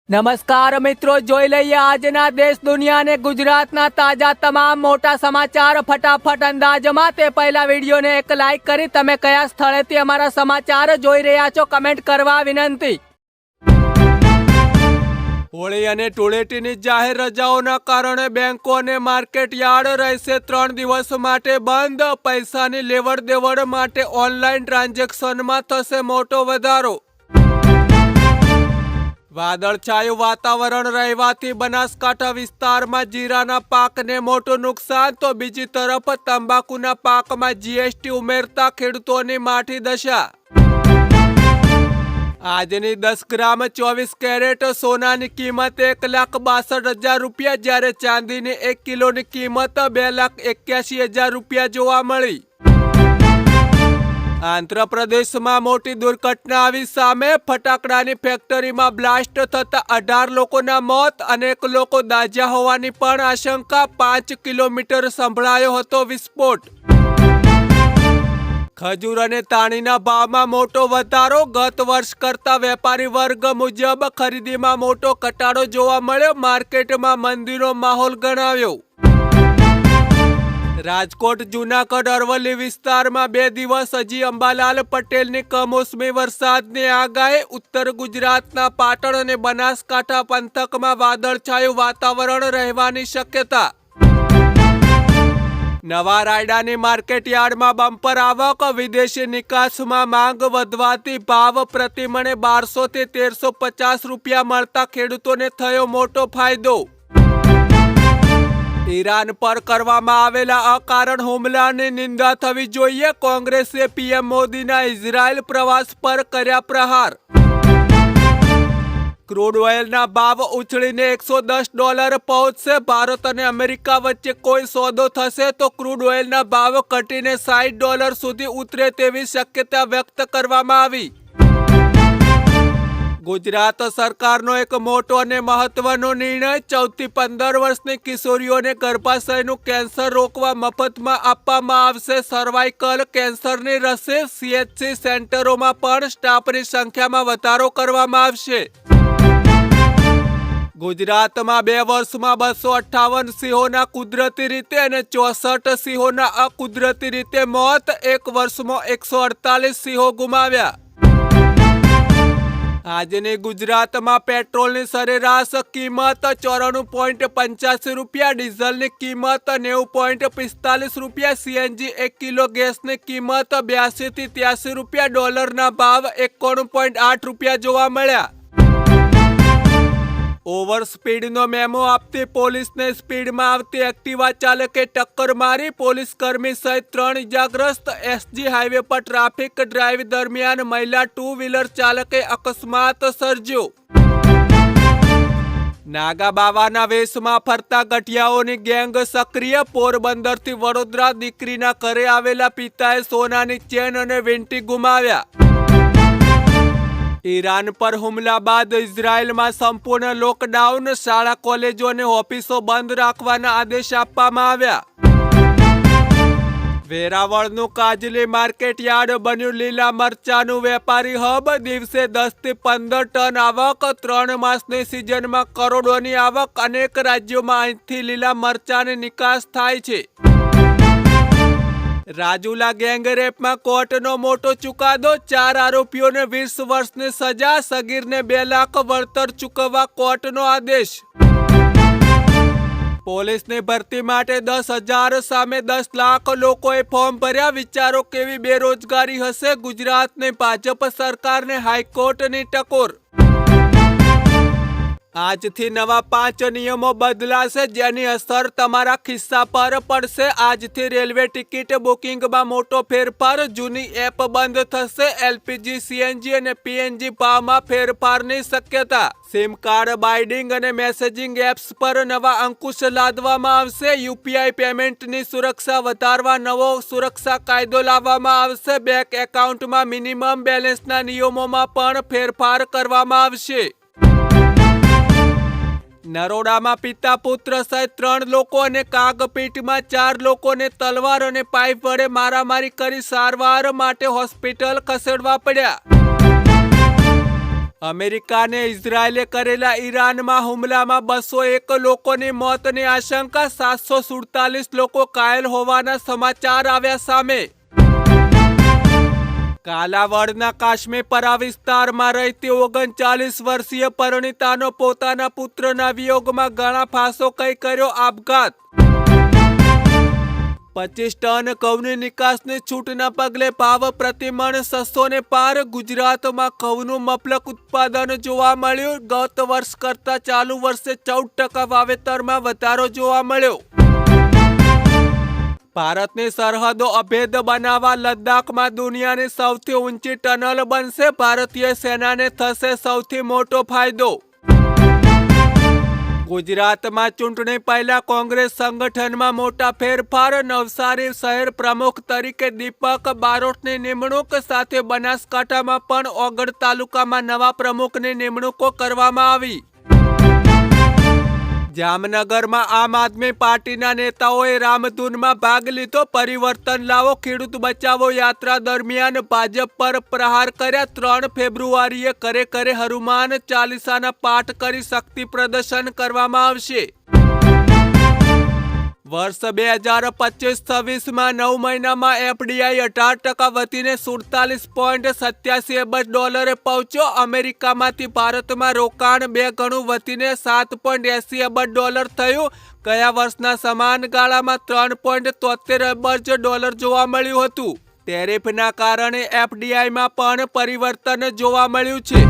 નમસ્કાર મિત્રો, જોઈ લઈએ આજના દેશ દુનિયા અને ગુજરાતના તાજા તમામ મોટા સમાચાર ફટાફટ અંદાજમાં। તે પહેલા વિડીયોને એક લાઈક કરી તમે કયા સ્થળેથી અમારા સમાચાર જોઈ રહ્યા છો કમેન્ટ કરવા વિનંતી। હોળી અને ધૂળેટીની જાહેર રજાઓના કારણે બેંકો અને માર્કેટ યાર્ડ રહેશે 3 દિવસ માટે બંધ। પૈસાની લેવડ દેવડ માટે ઓનલાઈન ટ્રાન્ઝેક્શનમાં થશે મોટો વધારો। વાદળછાયું વાતાવરણ રહેવાથી બનાસકાંઠા વિસ્તારમાં જીરાના પાકને મોટું નુકસાન, તો બીજી તરફ તંબાકુના પાકમાં જીએસટી ઉમેરતા ખેડૂતોની માઠી દશા। આજની 10 ગ્રામ 24 કેરેટ સોનાની કિંમત 1,62,000 રૂપિયા, જ્યારે ચાંદીની 1 કિલોની કિંમત 2,81,000 રૂપિયા જોવા મળી। આંધ્રપ્રદેશમાં મોટી દુર્ઘટના આવી સામે। ફટાકડાની ફેક્ટરીમાં બ્લાસ્ટ થતા 18 લોકોના મોત, અનેક લોકો દાઝ્યા હોવાની પણ આશંકા। 5 કિલોમીટર સંભળાયો હતો વિસ્ફોટ। ખજૂર અને તાણીના ભાવમાં મોટો વધારો। ગત વર્ષ કરતા વેપારી વર્ગ મુજબ ખરીદીમાં મોટો ઘટાડો જોવા મળ્યો। માર્કેટમાં મંદીનો માહોલ ગણાવ્યો। રાજકોટ, જૂનાગઢ, અરવલ્લી વિસ્તારમાં 2 દિવસ હજી અંબાલાલ પટેલની કમોસમી વરસાદની આગાહી। ઉત્તર ગુજરાતના પાટણ અને બનાસકાંઠા પંથકમાં વાદળછાયું વાતાવરણ રહેવાની શક્યતા। નવા રાયડાની માર્કેટ યાર્ડમાં બમ્પર આવક। વિદેશી નિકાસમાં માંગ વધવાથી ભાવ પ્રતિમણે 1200 થી 1350 રૂપિયા મળતા ખેડૂતોને થયો મોટો ફાયદો। ઈરાન પર કરવામાં આવેલા અકારણ હુમલાની નિંદા થવી જોઈએ। કોંગ્રેસે પીએમ મોદીના ઇઝરાયલ પ્રવાસ પર કર્યા પ્રહાર। ક્રૂડ ઓઇલના ભાવ ઉછળીને $110 પહોંચશે। ભારત અને અમેરિકા વચ્ચે કોઈ સોદો થશે તો ક્રૂડ ઓઇલના ભાવ ઘટીને $60 સુધી ઉતરે તેવી શક્યતા વ્યક્ત કરવામાં આવી। ગુજરાત સરકારનો એક મોટો અને મહત્વનો નિર્ણય। 14 થી 15 વર્ષની કિશોરીઓને ગર્ભાશયનું કેન્સર રોકવા મફતમાં આપવામાં આવશે સર્વાઇકલ કેન્સરની રસી। CHC સેન્ટરોમાં પણ સ્ટાફની સંખ્યામાં વધારો કરવામાં આવશે। ગુજરાતમાં 2 વર્ષમાં 258 સિંહોના કુદરતી રીતે અને 64 સિંહોના અકુદરતી રીતે મોત। 1 વર્ષમાં 148 સિંહો ગુમાવ્યા। આજની ગુજરાતમાં પેટ્રોલની સરેરાશ કિંમત 94.85 રૂપિયા, ડીઝલની કિંમત 90.45 રૂપિયા, CNG 1 કિલો ગેસની કિંમત 82 થી 83 રૂપિયા, ડોલરના ભાવ 91.8 રૂપિયા જોવા મળ્યા। ઓવર સ્પીડનો મેમો આપતી પોલીસને સ્પીડમાં આવતી એક્ટિવા ચાલકે ટક્કર મારી। પોલીસ કર્મી સહિત 3 ઇજાગ્રસ્ત। SG હાઈવે પર ટ્રાફિક ડ્રાઈવ દરમિયાન મહિલા 2 વ્હીલર ચાલકે અકસ્માત સર્જ્યો। નાગા બાવાના વેશમાં ફરતા ગઠિયાઓની ગેંગ સક્રિય। પોરબંદરથી વડોદરા દીકરીના ઘરે આવેલા પિતાએ સોનાની ચેન અને વીંટી ગુમાવ્યા। ઈરાન પર હુમલા બાદ ઇઝરાયલમાં સંપૂર્ણ લોકડાઉન। શાળા, કોલેજો અને ઓફિસો બંધ રાખવાના આદેશ આપવામાં આવ્યા। વેરાવળનું કાજલી માર્કેટ યાર્ડ બન્યું લીલા મરચાનું વેપારી હબ। દિવસે 10 થી 15 ટન આવક। 3 માસની સિઝનમાં કરોડોની આવક। અનેક રાજ્યોમાં અહીંથી લીલા મરચાની નિકાસ થાય છે। રાજુલા ગેંગરેપમાં કોર્ટનો મોટો ચુકાદો। 4 આરોપીઓને 20 વર્ષની સજા, સગીરને 2 લાખ વળતર ચૂકવવા કોર્ટનો આદેશ। પોલીસની ભરતી માટે 10,000 સામે 10 લાખ લોકોએ ફોર્મ ભર્યા। વિચારો કેવી બેરોજગારી હશે। ગુજરાતની ભાજપ સરકારને હાઈકોર્ટની ટકોર। આજથી નવા 5 નિયમો બદલાશે, જેની અસર તમારા ખિસ્સા પર પડશે। આજથી રેલવે ટિકિટ બુકિંગમાં મોટો ફેરફાર। જૂની એપ બંધ થશે। LPG, CNG અને PNG ભાવમાં ફેરફારની શક્યતા। સિમ કાર્ડ બાઇડિંગ અને મેસેજિંગ એપ્સ પર નવા અંકુશ લાદવામાં આવશે। UPI પેમેન્ટની સુરક્ષા વધારવા નવો સુરક્ષા કાયદો લાવવામાં આવશે। બેંક એકાઉન્ટમાં મિનિમમ બેલેન્સના નિયમોમાં પણ ફેરફાર કરવામાં આવશે। નરોડામાં પિતા પુત્ર સહિત 3 લોકો અને કાગપીટમાં 4 લોકોને તલવાર અને પાઇપ વડે મારામારી કરી સારવાર માટે હોસ્પિટલ ખસેડવા પડ્યા। અમેરિકા અને ઇઝરાયેલે કરેલા ઈરાનમાં હુમલામાં 201 લોકોની મોતની આશંકા, 747 લોકો ઘાયલ હોવાના સમાચાર આવ્યા સામે. કાલાવડના કાશ્મીરપરા વિસ્તારમાં રહેતી 39 વર્ષીય પરિણીતાનો પોતાના પુત્રના વિયોગમાં ગળા ફાંસો ખાઈ કર્યો આપઘાત. 25 ટન ઘઉંની નિકાસની છૂટના પગલે ભાવ પ્રતિમણ 600 ને પાર. ગુજરાતમાં ઘઉંનું મબલક ઉત્પાદન જોવા મળ્યું. ગત વર્ષ કરતાં ચાલુ વર્ષે 14% વાવેતરમાં વધારો જોવા મળ્યો. ભારતની સરહદો અભેદ બનાવવા લદ્દાખમાં દુનિયાની સૌથી ઊંચી ટનલ બનશે. ભારતીય સેનાને થશે સૌથી મોટો ફાયદો. ગુજરાતમાં ચૂંટણી પહેલા કોંગ્રેસ સંગઠનમાં મોટા ફેરફાર. નવસારી શહેર પ્રમુખ તરીકે દીપક બારોટની નિમણૂક સાથે બનાસકાંઠામાં પણ ઓગળ તાલુકામાં નવા પ્રમુખની નિમણૂકો કરવામાં આવી. જામનગરમાં આમ આદમી પાર્ટીના નેતાઓએ રામધૂનમાં ભાગ લીધો. પરિવર્તન લાવો ખેડૂત બચાવો યાત્રા દરમિયાન ભાજપ પર પ્રહાર કર્યા. 3 ફેબ્રુઆરીએ ઘરે ઘરે હનુમાન ચાલીસાના પાઠ કરી શક્તિ પ્રદર્શન કરવામાં આવશે. વર્ષ 2025-26માં 9 મહિનામાં એફડીઆઈ 18% વધીને $47.87 અબજ પહોંચ્યો. અમેરિકામાંથી ભારતમાં રોકાણ 2 ગણું વધીને $7.80 અબજ થયું. ગયા વર્ષના સમાન ગાળામાં $3.73 અબજ જોવા મળ્યું હતું. ટેરિફના કારણે એફડીઆઈમાં પણ પરિવર્તન જોવા મળ્યું છે.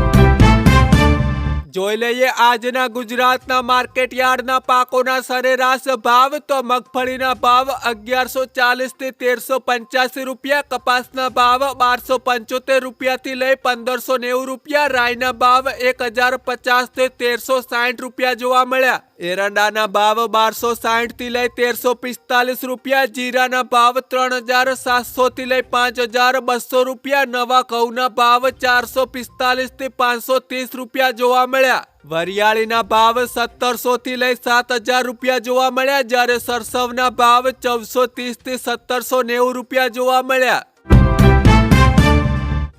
જોઈ લઈએ આજના ગુજરાતના માર્કેટયાર્ડના પાકોના સરેરાશ ભાવ. તો મગફળીના ભાવ 1140 થી 1385 રૂપિયા, કપાસના ભાવ 1275 રૂપિયાથી લઈ 1590 રૂપિયા, રાઈના ભાવ 1050 થી 1360 રૂપિયા જોવા મળ્યા. એરંડાના ભાવ 1260 થી લઈ 1345 રૂપિયા, જીરાના ભાવ 3700 થી લઈ 5200 રૂપિયા, નવા ઘઉંના ભાવ 445 થી 530 રૂપિયા જોવા મળ્યા. વરિયાળીના ભાવ 1700 થી લઈ 7000 રૂપિયા જોવા મળ્યા, જ્યારે સરસવના ભાવ 1430 થી 1790 રૂપિયા જોવા મળ્યા.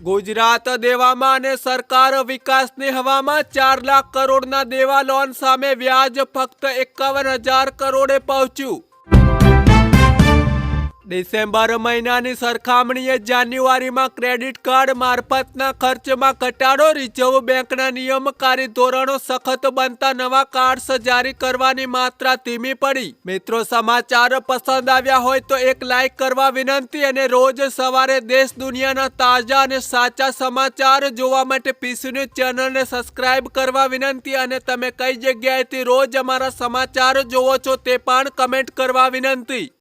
ગુજરાત દેવામાં અને સરકાર વિકાસની હવામાં. 4 લાખ કરોડના દેવા લોન સામે વ્યાજ ફક્ત 51,000 કરોડે પહોંચ્યું. ડિસેમ્બર મહિનાની સરખામણીએ જાન્યુઆરીમાં ક્રેડિટ કાર્ડ મારફતના ખર્ચમાં ઘટાડો. રિઝર્વ બેંકના નિયમનકારી ધોરણો સખત બનતા નવા કાર્ડ્સ જારી કરવાની માત્રા ધીમી પડી. મિત્રો, સમાચાર પસંદ આવ્યા હોય તો એક લાઈક કરવા વિનંતી અને રોજ સવારે દેશ દુનિયાના તાજા અને સાચા સમાચાર જોવા માટે પીસી ન્યૂઝ ચેનલને સબસ્ક્રાઇબ કરવા વિનંતી. અને તમે કઈ જગ્યાએથી રોજ અમારા સમાચાર જોવો છો તે પણ કમેન્ટ કરવા વિનંતી.